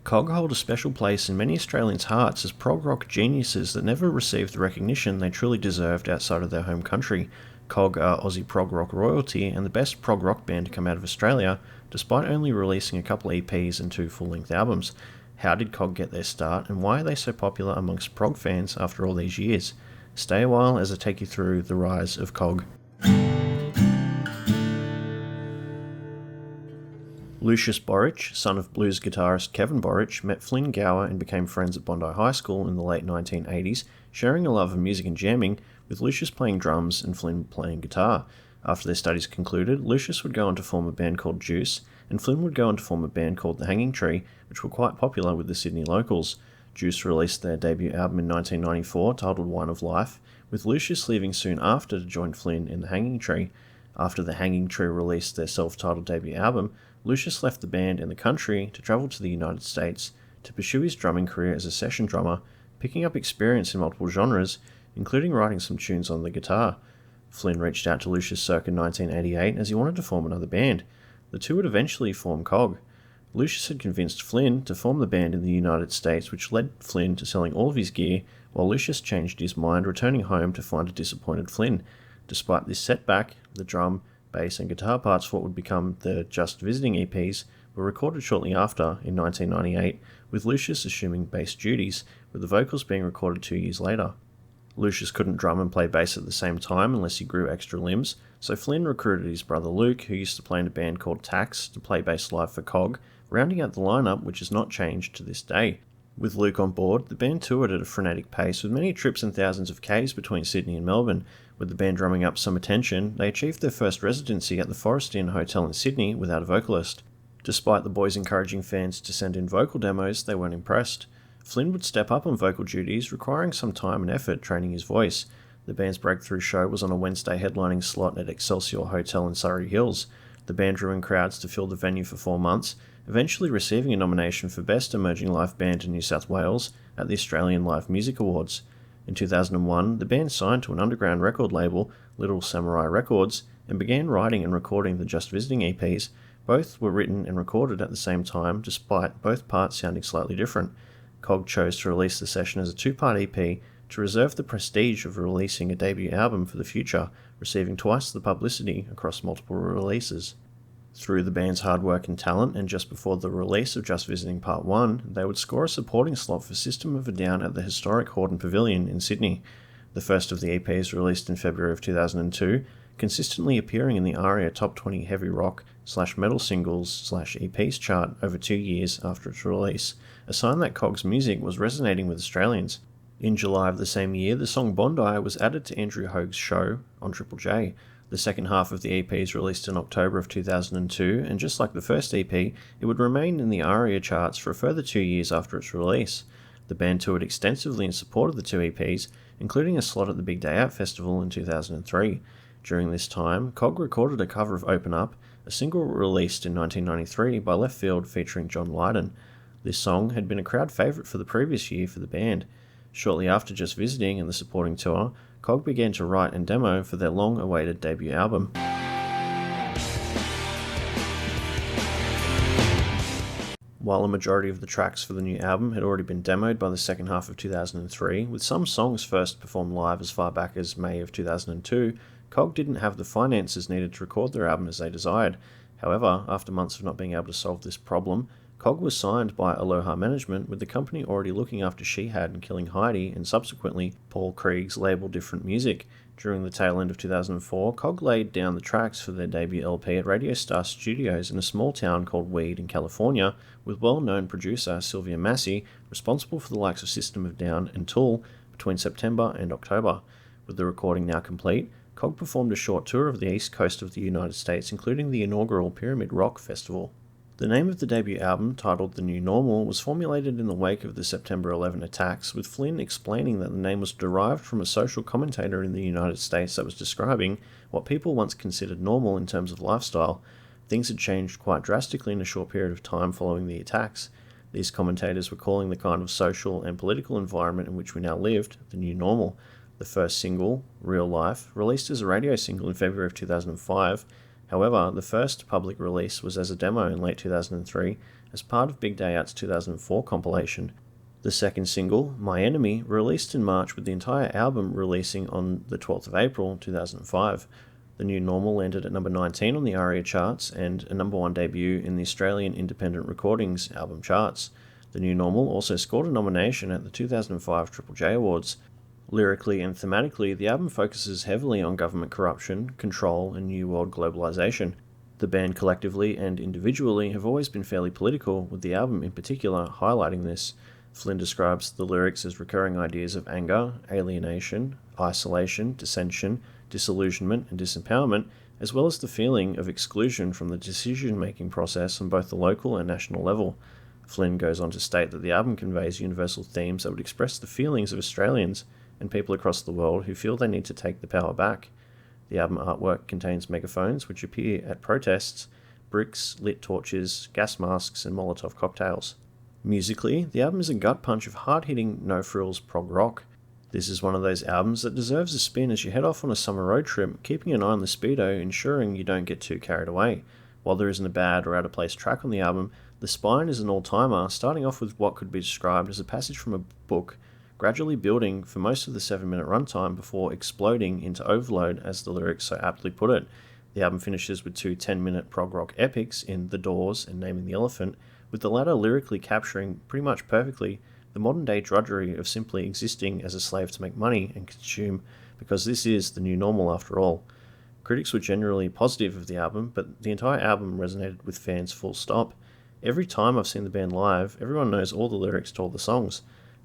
Cog hold a special place in many Australians' hearts as prog rock geniuses that never received the recognition they truly deserved outside of their home country. Cog are Aussie prog rock royalty and the best prog rock band to come out of Australia, despite only releasing a couple EPs and 2 full-length albums. How did Cog get their start, and why are they so popular amongst prog fans after all these years? Stay a while as I take you through the rise of Cog. Lucius Borich, son of blues guitarist Kevin Borich, met Flynn Gower and became friends at Bondi High School in the late 1980s, sharing a love of music and jamming, with Lucius playing drums and Flynn playing guitar. After their studies concluded, Lucius would go on to form a band called Juice, and Flynn would go on to form a band called The Hanging Tree, which were quite popular with the Sydney locals. Juice released their debut album in 1994, titled Wine of Life, with Lucius leaving soon after to join Flynn in The Hanging Tree. After The Hanging Tree released their self-titled debut album, Lucius left the band and the country to travel to the United States to pursue his drumming career as a session drummer, picking up experience in multiple genres, including writing some tunes on the guitar. Flynn reached out to Lucius circa 1988 as he wanted to form another band. The two would eventually form Cog. Lucius had convinced Flynn to form the band in the United States, which led Flynn to selling all of his gear, while Lucius changed his mind, returning home to find a disappointed Flynn. Despite this setback, the drum, bass and guitar parts for what would become the Just Visiting EPs were recorded shortly after, in 1998, with Lucius assuming bass duties, with the vocals being recorded 2 years later. Lucius couldn't drum and play bass at the same time unless he grew extra limbs, so Flynn recruited his brother Luke, who used to play in a band called Tax, to play bass live for Cog, rounding out the lineup, which has not changed to this day. With Luke on board, the band toured at a frenetic pace with many trips and thousands of Ks between Sydney and Melbourne. With the band drumming up some attention, they achieved their first residency at the Forest Inn Hotel in Sydney without a vocalist. Despite the boys encouraging fans to send in vocal demos, they weren't impressed. Flynn would step up on vocal duties, requiring some time and effort training his voice. The band's breakthrough show was on a Wednesday headlining slot at Excelsior Hotel in Surrey Hills. The band drew in crowds to fill the venue for 4 months, eventually receiving a nomination for Best Emerging Live Band in New South Wales at the Australian Live Music Awards. In 2001, the band signed to an underground record label, Little Samurai Records, and began writing and recording the Just Visiting EPs. Both were written and recorded at the same time, despite both parts sounding slightly different. Cog chose to release the session as a 2-part EP to reserve the prestige of releasing a debut album for the future, receiving twice the publicity across multiple releases. Through the band's hard work and talent, and just before the release of Just Visiting Part 1, they would score a supporting slot for System of a Down at the historic Hordern Pavilion in Sydney. The first of the EPs, released in February of 2002, consistently appearing in the ARIA Top 20 Heavy Rock/Metal Singles/EPs chart over 2 years after its release, a sign that Cog's music was resonating with Australians. In July of the same year, the song Bondi was added to Andrew Hogue's show on Triple J. The second half of the EP is released in October of 2002, and just like the first EP, it would remain in the ARIA charts for a further 2 years after its release. The band toured extensively in support of the 2 EPs, including a slot at the Big Day Out Festival in 2003. During this time, Cog recorded a cover of Open Up, a single released in 1993 by Left Field featuring John Lydon. This song had been a crowd favourite for the previous year for the band. Shortly after Just Visiting and the supporting tour, Cog began to write and demo for their long-awaited debut album. While a majority of the tracks for the new album had already been demoed by the second half of 2003, with some songs first performed live as far back as May of 2002, Cog didn't have the finances needed to record their album as they desired. However, after months of not being able to solve this problem, Cog was signed by Aloha Management, with the company already looking after She Had and Killing Heidi, and subsequently Paul Krieg's label Different Music. During the tail end of 2004, Cog laid down the tracks for their debut LP at Radio Star Studios in a small town called Weed in California, with well-known producer Sylvia Massey responsible for the likes of System of a Down and Tool between September and October. With the recording now complete, Cog performed a short tour of the east coast of the United States, including the inaugural Pyramid Rock Festival. The name of the debut album, titled The New Normal, was formulated in the wake of the September 11 attacks, with Flynn explaining that the name was derived from a social commentator in the United States that was describing what people once considered normal in terms of lifestyle. Things had changed quite drastically in a short period of time following the attacks. These commentators were calling the kind of social and political environment in which we now lived the new normal. The first single, Real Life, released as a radio single in February of 2005. However, the first public release was as a demo in late 2003, as part of Big Day Out's 2004 compilation. The second single, My Enemy, released in March with the entire album releasing on the 12th of April 2005. The New Normal landed at number 19 on the ARIA charts and a number 1 debut in the Australian Independent Recordings album charts. The New Normal also scored a nomination at the 2005 Triple J Awards. Lyrically and thematically, the album focuses heavily on government corruption, control, and New World globalization. The band collectively and individually have always been fairly political, with the album in particular highlighting this. Flynn describes the lyrics as recurring ideas of anger, alienation, isolation, dissension, disillusionment, and disempowerment, as well as the feeling of exclusion from the decision-making process on both the local and national level. Flynn goes on to state that the album conveys universal themes that would express the feelings of Australians and people across the world who feel they need to take the power back. The album artwork contains megaphones which appear at protests, bricks, lit torches, gas masks, and Molotov cocktails. Musically, the album is a gut punch of hard-hitting, no-frills prog rock. This is one of those albums that deserves a spin as you head off on a summer road trip, keeping an eye on the speedo, ensuring you don't get too carried away. While there isn't a bad or out-of-place track on the album, The Spine is an all-timer, starting off with what could be described as a passage from a book, gradually building for most of the 7-minute runtime before exploding into overload, as the lyrics so aptly put it. The album finishes with 2 10-minute prog rock epics in The Doors and Naming the Elephant, with the latter lyrically capturing pretty much perfectly the modern-day drudgery of simply existing as a slave to make money and consume, because this is the new normal after all. Critics were generally positive of the album, but the entire album resonated with fans full stop. Every time I've seen the band live, everyone knows all the lyrics to all the songs.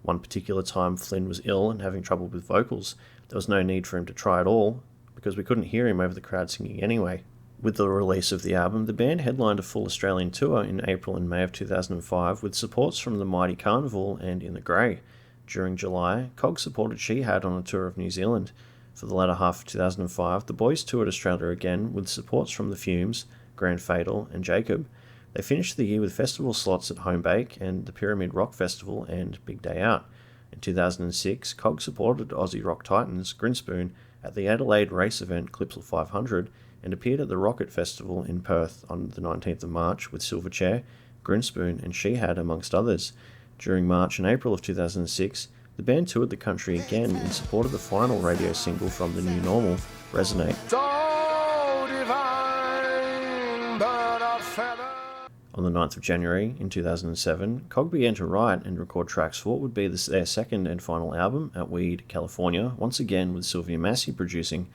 One particular time Flynn was ill and having trouble with vocals. There was no need for him to try at all, because we couldn't hear him over the crowd singing anyway. With the release of the album, the band headlined a full Australian tour in April and May of 2005 with supports from the Mighty Carnival and In the Grey. During July, Cog supported Hiatus on a tour of New Zealand. For the latter half of 2005, the boys toured Australia again with supports from The Fumes, Grand Fatal, and Jacob. They finished the year with festival slots at Homebake and the Pyramid Rock Festival and Big Day Out. In 2006, Cog supported Aussie rock titans Grinspoon at the Adelaide race event Clipsal 500 and appeared at the Rocket Festival in Perth on the 19th of March with Silverchair, Grinspoon, and Shehad amongst others. During March and April of 2006, the band toured the country again in support of the final radio single from The New Normal, Resonate. On the 9th of January in 2007, Cog began to write and record tracks for what would be their second and final album at Weed, California, once again with Sylvia Massey producing.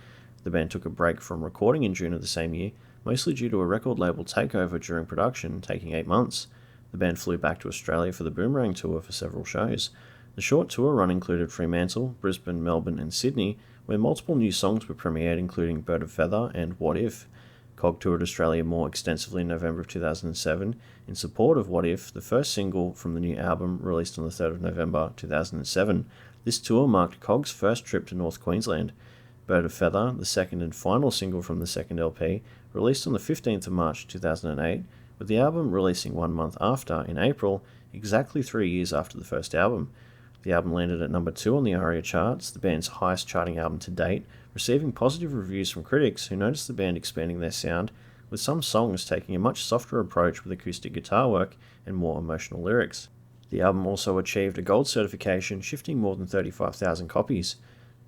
The band took a break from recording in June of the same year, mostly due to a record label takeover during production, taking 8 months. The band flew back to Australia for the Boomerang Tour for several shows. The short tour run included Fremantle, Brisbane, Melbourne, and Sydney, where multiple new songs were premiered, including Bird of Feather and What If. Cog toured Australia more extensively in November of 2007 in support of What If, the first single from the new album released on the 3rd of November 2007. This tour marked Cog's first trip to North Queensland. Bird of Feather, the second and final single from the second LP, released on the 15th of March 2008, with the album releasing 1 month after, in April, exactly 3 years after the first album. The album landed at number 2 on the ARIA charts, the band's highest charting album to date, receiving positive reviews from critics who noticed the band expanding their sound, with some songs taking a much softer approach with acoustic guitar work and more emotional lyrics. The album also achieved a gold certification, shifting more than 35,000 copies.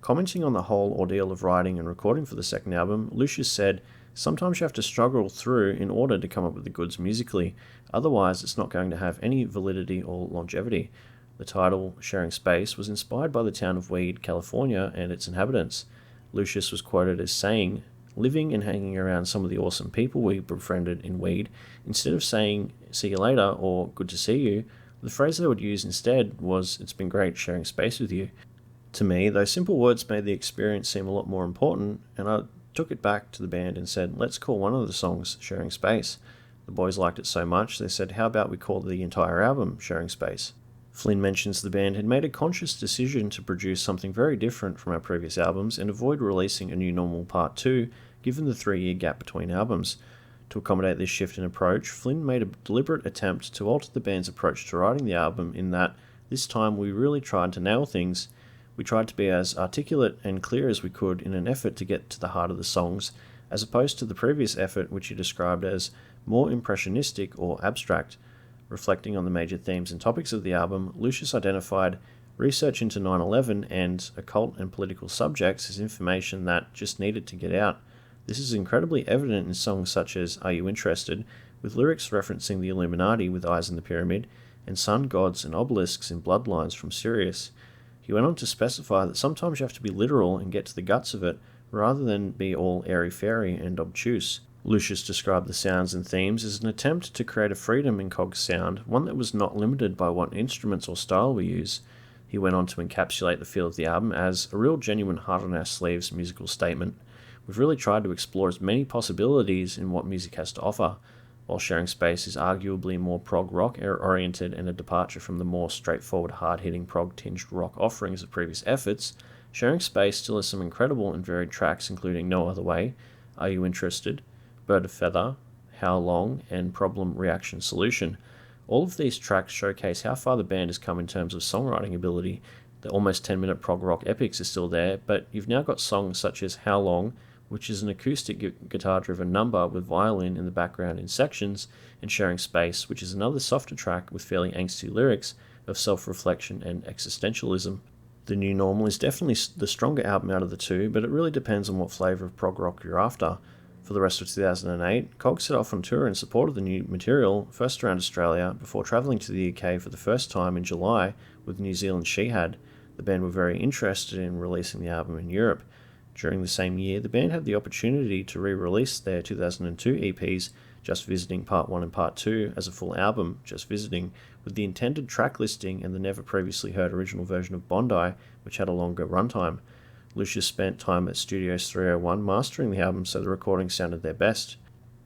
Commenting on the whole ordeal of writing and recording for the second album, Lucius said, "Sometimes you have to struggle through in order to come up with the goods musically, otherwise it's not going to have any validity or longevity." The title, Sharing Space, was inspired by the town of Weed, California, and its inhabitants. Lucius was quoted as saying, "Living and hanging around some of the awesome people we befriended in Weed, instead of saying, 'see you later' or 'good to see you,' the phrase they would use instead was, 'it's been great sharing space with you.' To me, those simple words made the experience seem a lot more important, and I took it back to the band and said, let's call one of the songs Sharing Space. The boys liked it so much, they said, how about we call the entire album Sharing Space? Flynn mentions the band had made a conscious decision to produce something very different from our previous albums and avoid releasing a New Normal Part 2, given the 3-year gap between albums. To accommodate this shift in approach, Flynn made a deliberate attempt to alter the band's approach to writing the album in that, this time we really tried to nail things. We tried to be as articulate and clear as we could in an effort to get to the heart of the songs, as opposed to the previous effort which he described as more impressionistic or abstract. Reflecting on the major themes and topics of the album, Lucius identified research into 9/11 and occult and political subjects as information that just needed to get out. This is incredibly evident in songs such as Are You Interested, with lyrics referencing the Illuminati with eyes in the pyramid, and sun gods and obelisks in bloodlines from Sirius. He went on to specify that sometimes you have to be literal and get to the guts of it, rather than be all airy-fairy and obtuse. Lucius described the sounds and themes as an attempt to create a freedom in Cog's sound, one that was not limited by what instruments or style we use. He went on to encapsulate the feel of the album as a real genuine heart-on-our-sleeves musical statement. We've really tried to explore as many possibilities in what music has to offer. While Sharing Space is arguably more prog rock oriented and a departure from the more straightforward hard-hitting prog-tinged rock offerings of previous efforts, Sharing Space still has some incredible and varied tracks including No Other Way, Are You Interested, Bird of Feather, How Long, and Problem Reaction Solution. All of these tracks showcase how far the band has come in terms of songwriting ability. The almost 10-minute prog rock epics are still there, but you've now got songs such as How Long, which is an acoustic guitar-driven number with violin in the background in sections, and Sharing Space, which is another softer track with fairly angsty lyrics of self-reflection and existentialism. The New Normal is definitely the stronger album out of the two, but it really depends on what flavour of prog rock you're after. For the rest of 2008, Cog set off on tour in support of the new material, first around Australia, before travelling to the UK for the first time in July with New Zealand Shihad. The band were very interested in releasing the album in Europe. During the same year, the band had the opportunity to re-release their 2002 EPs, Just Visiting Part 1 and Part 2, as a full album, Just Visiting, with the intended track listing and the never previously heard original version of Bondi, which had a longer runtime. Lucius spent time at Studios 301 mastering the album so the recordings sounded their best.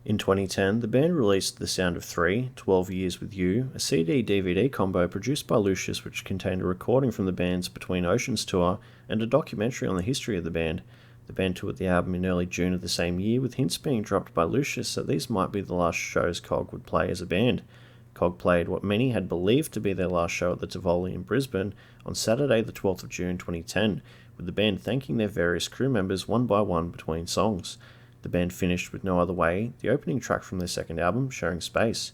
In 2010, the band released The Sound of 3, 12 Years With You, a CD-DVD combo produced by Lucius which contained a recording from the band's Between Oceans tour and a documentary on the history of the band. The band toured the album in early June of the same year, with hints being dropped by Lucius that these might be the last shows Cog would play as a band. Cog played what many had believed to be their last show at the Tivoli in Brisbane on Saturday the 12th of June 2010, with the band thanking their various crew members one by one between songs. The band finished with No Other Way, the opening track from their second album, Sharing Space.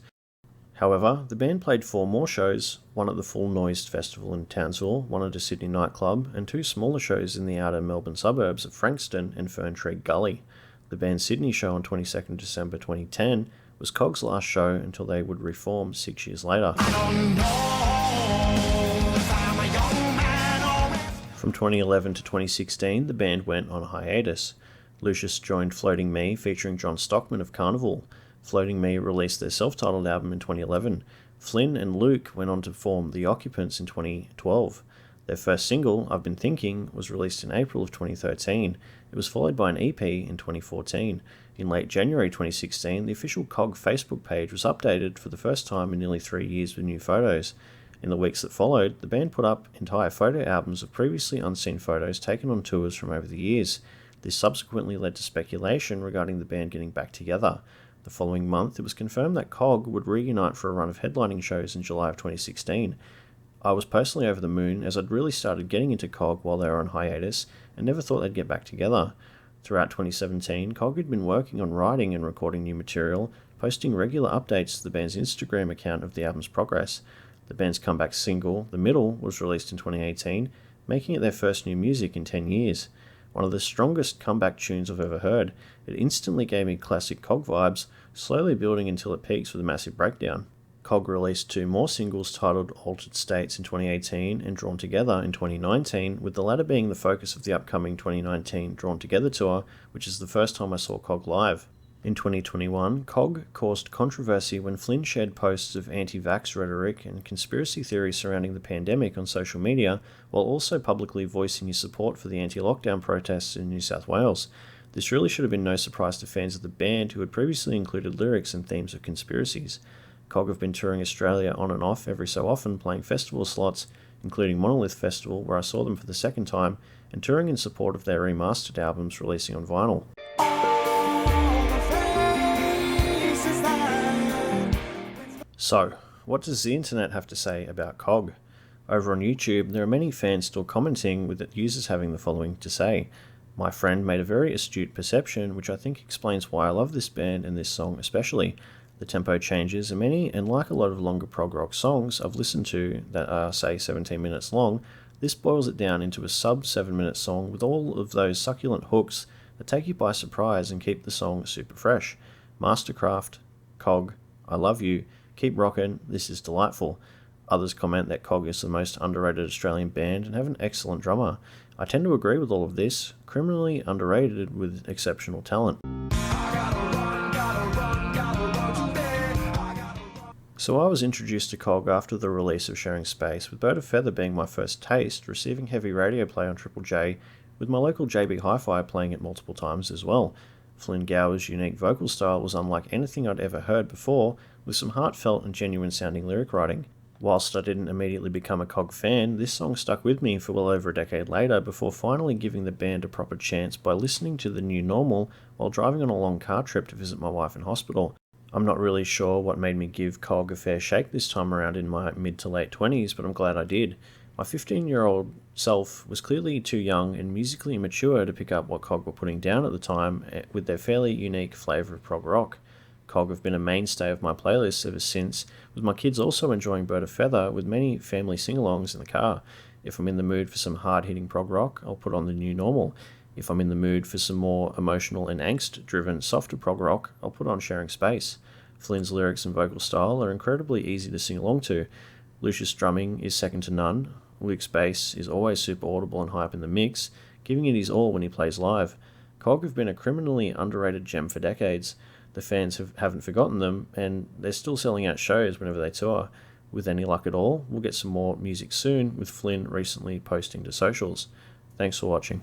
However, the band played 4 more shows, one at the Full Noise Festival in Townsville, one at a Sydney nightclub, and 2 smaller shows in the outer Melbourne suburbs of Frankston and Ferntree Gully. The band's Sydney show on 22nd December 2010 was Cog's last show until they would reform 6 years later. From 2011 to 2016, the band went on a hiatus. Lucius joined Floating Me, featuring John Stockman of Carnival. Floating Me released their self-titled album in 2011. Flynn and Luke went on to form The Occupants in 2012. Their first single, I've Been Thinking, was released in April of 2013. It was followed by an EP in 2014. In late January 2016, the official Cog Facebook page was updated for the first time in nearly 3 years with new photos. In the weeks that followed, the band put up entire photo albums of previously unseen photos taken on tours from over the years. This subsequently led to speculation regarding the band getting back together. The following month, it was confirmed that Cog would reunite for a run of headlining shows in July of 2016. I was personally over the moon, as I'd really started getting into Cog while they were on hiatus and never thought they'd get back together. Throughout 2017, Cog had been working on writing and recording new material, posting regular updates to the band's Instagram account of the album's progress. The band's comeback single, The Middle, was released in 2018, making it their first new music in 10 years. One of the strongest comeback tunes I've ever heard. It instantly gave me classic Cog vibes, slowly building until it peaks with a massive breakdown. Cog released 2 more singles titled Altered States in 2018 and Drawn Together in 2019, with the latter being the focus of the upcoming 2019 Drawn Together tour, which is the first time I saw Cog live. In 2021, Cog caused controversy when Flynn shared posts of anti-vax rhetoric and conspiracy theories surrounding the pandemic on social media, while also publicly voicing his support for the anti-lockdown protests in New South Wales. This really should have been no surprise to fans of the band who had previously included lyrics and themes of conspiracies. Cog have been touring Australia on and off every so often, playing festival slots, including Monolith Festival, where I saw them for the second time, and touring in support of their remastered albums releasing on vinyl. So, what does the internet have to say about Cog? Over on YouTube, there are many fans still commenting, with users having the following to say. My friend made a very astute perception, which I think explains why I love this band and this song especially. The tempo changes are many, and like a lot of longer prog rock songs I've listened to that are, say, 17 minutes long, this boils it down into a sub 7-minute song with all of those succulent hooks that take you by surprise and keep the song super fresh. Mastercraft, Cog, I love you, keep rockin', this is delightful. Others comment that Cog is the most underrated Australian band and have an excellent drummer. I tend to agree with all of this, criminally underrated with exceptional talent. So I was introduced to Cog after the release of Sharing Space, with Bird of Feather being my first taste, receiving heavy radio play on Triple J, with my local JB Hi-Fi playing it multiple times as well. Flynn Gower's unique vocal style was unlike anything I'd ever heard before, with some heartfelt and genuine sounding lyric writing. Whilst I didn't immediately become a Cog fan, this song stuck with me for well over a decade later before finally giving the band a proper chance by listening to The New Normal while driving on a long car trip to visit my wife in hospital. I'm not really sure what made me give Cog a fair shake this time around in my mid to late 20s, but I'm glad I did. My 15-year-old self was clearly too young and musically immature to pick up what Cog were putting down at the time with their fairly unique flavour of prog rock. Cog have been a mainstay of my playlists ever since, with my kids also enjoying Bird of Feather with many family sing-alongs in the car. If I'm in the mood for some hard-hitting prog rock, I'll put on The New Normal. If I'm in the mood for some more emotional and angst-driven softer prog rock, I'll put on Sharing Space. Flynn's lyrics and vocal style are incredibly easy to sing along to. Lucius' drumming is second to none. Luke's bass is always super audible and high up in the mix, giving it his all when he plays live. Cog have been a criminally underrated gem for decades. The fans haven't forgotten them, and they're still selling out shows whenever they tour. With any luck at all, we'll get some more music soon, with Flynn recently posting to socials. Thanks for watching.